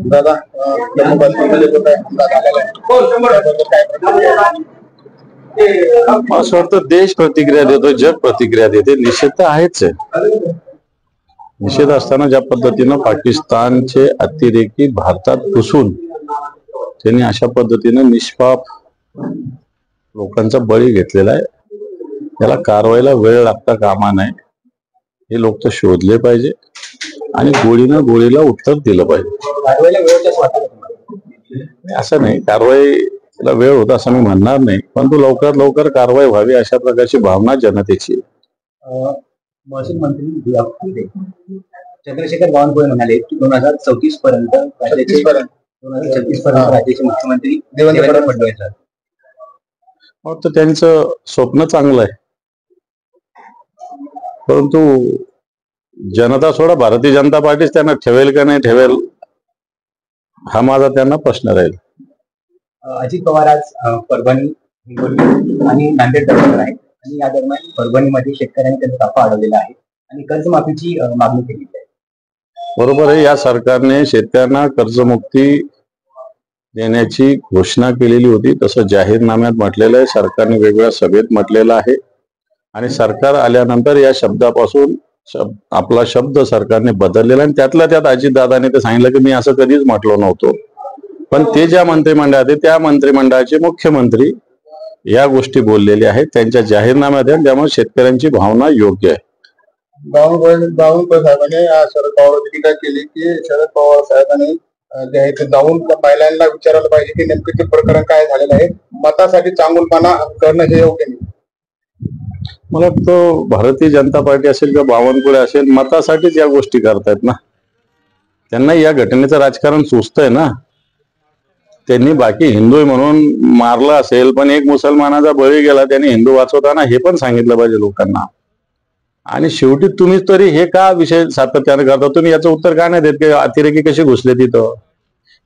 दादा जम्मू काश्मीरमध्ये जो काही हमला झालेला आहे असं वाटतं देश प्रतिक्रिया देतो, जग प्रतिक्रिया देते. निषेध तर आहेच आहे. निषेध असताना ज्या पद्धतीनं पाकिस्तानचे अतिरेकी भारतात घुसून त्यांनी अशा पद्धतीनं निष्पाप लोकांचा बळी घेतलेला आहे, त्याला कारवाईला वेळ लागता कामा नये. हे लोक तर शोधले पाहिजे आणि गोळीनं गोळीला उत्तर दिलं पाहिजे. असं नाही, कारवाईला वेळ होता असं मी म्हणणार नाही, परंतु लवकरात लवकर कारवाई व्हावी अशा प्रकारची भावना जनतेची. महसूल मंत्री चंद्रशेखर बावनकुळे म्हणाले की 2034 पर्यंत राज्याचे मुख्यमंत्री देवेंद्र फडणवीस. तर त्यांचं स्वप्न चांगलं आहे, परंतु जनता सोडा, भारतीय जनता पार्टीच त्यांना ठेवेल का नाही ठेवेल हा माझा त्यांना प्रश्न राहील. अजित पवार आज परभणी, हिंगोली आणि नांदेड दौऱ्यावर आहेत आणि या दरम्यान परभणीमध्ये शेतकऱ्यांनी त्यांचा ताफा अडवलेला आहे आणि कर्जमाफीची मागणी केली आहे. बरोबर आहे, या सरकारने शेतकऱ्यांना कर्जमुक्ती देण्याची घोषणा केलेली होती. तसं जाहीरनाम्यात म्हटलेलं आहे, सरकारने वेगवेगळ्या सभेत म्हटलेलं आहे आणि सरकार आल्यानंतर या शब्दापासून आपला शब्द सरकारने बदललेला आणि त्यातल्या त्यात अजितदादांनी ते सांगितलं की मी असं कधीच म्हटलो नव्हतो. पण ते ज्या मंत्रिमंडळात आहे त्या मंत्रिमंडळाचे मुख्यमंत्री या गोष्टी बोललेले आहेत त्यांच्या जाहीरनाम्यात आहे, त्यामुळे शेतकऱ्यांची भावना योग्य आहे. बावनकुळे साहेबांनी शरद पवारांची टीका केली की शरद पवार साहेबांनी जे आहे ते जाऊन महिलांना विचारायला पाहिजे की नेमकं ते प्रकरण काय झालेलं आहे. मतासाठी चांगुलपणा करणं हे योग्य नाही. मला वाटतं भारतीय जनता पार्टी असेल किंवा बावनकुळे असेल, मतासाठीच या गोष्टी करतायत ना. त्यांना या घटनेचं राजकारण सुचतंय ना. त्यांनी बाकी हिंदू आहे म्हणून मारलं असेल, पण एक मुसलमानाचा बळी गेला, त्यांनी हिंदू वाचवताना हे पण सांगितलं पाहिजे लोकांना. आणि शेवटी तुम्ही तरी हे का विषय सातत्याने करता, तुम्ही याचं उत्तर का नाही देत की अतिरेकी कसे घुसले तिथं,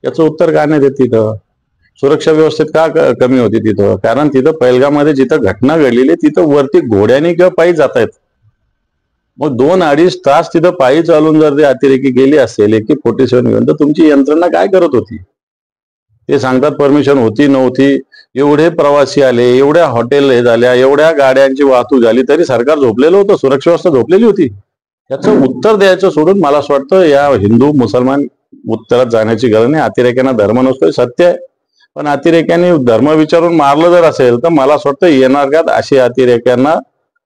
याचं उत्तर का नाही देत. तिथं सुरक्षा व्यवस्थेत का कमी होती तिथं, कारण तिथं पहलगाममध्ये जिथं घटना घडलेली तिथं वरती घोड्याने किंवा पायी जात आहेत. मग 2-2.5 तास तिथं पायी चालून जर ते अतिरेकी गेले असेल AK-47 घेऊन, तर तुमची यंत्रणा काय करत होती. ते सांगतात परमिशन होती नव्हती, एवढे प्रवासी आले, एवढ्या हॉटेल हे झाल्या, एवढ्या गाड्यांची वाहतूक झाली, तरी सरकार झोपलेलं होतं, सुरक्षा व्यवस्था झोपलेली होती. याचं उत्तर द्यायचं सोडून मला असं वाटतं या हिंदू मुसलमान उत्तरात जाण्याची गरज नाही. अतिरेक्यांना धर्म नसतोय, सत्य आहे, पण अतिरेक्यांनी धर्म विचारून मारलं जर असेल तर मला असं वाटतं येणार का असे अतिरेक्यांना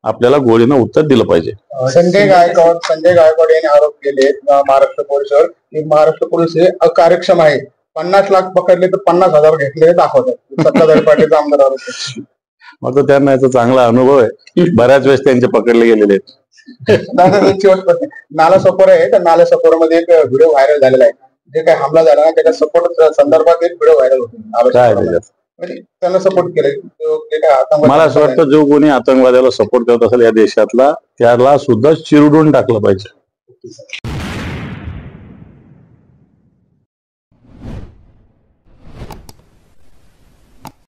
आपल्याला गोळीनं उत्तर दिलं पाहिजे. संजय गायकवाड यांनी आरोप केले महाराष्ट्र पोलिसांवर की महाराष्ट्र पोलीस हे अकार्यक्षम आहे. 50 लाख पकडले तर 50,000 घेतले दाखवतात. सत्ताधारी पार्टीचा आमदार आरोप. मग त्यांना याचा चांगला अनुभव आहे, बऱ्याच वेळेस त्यांचे पकडले गेलेले आहेत. नालासोपारा आहे, तर नालासोपारामध्ये एक व्हिडिओ व्हायरल झालेला आहे. जे काही हमला झाला ना त्याच्या सपोर्ट संदर्भात एक व्हिडिओ व्हायरल होतो. काय त्याच्यात त्यांना सपोर्ट केले. मला असं वाटतं जो कोणी आतंकवाद्याला सपोर्ट करत असेल या देशातला, त्याला सुद्धा चिरडून टाकलं पाहिजे.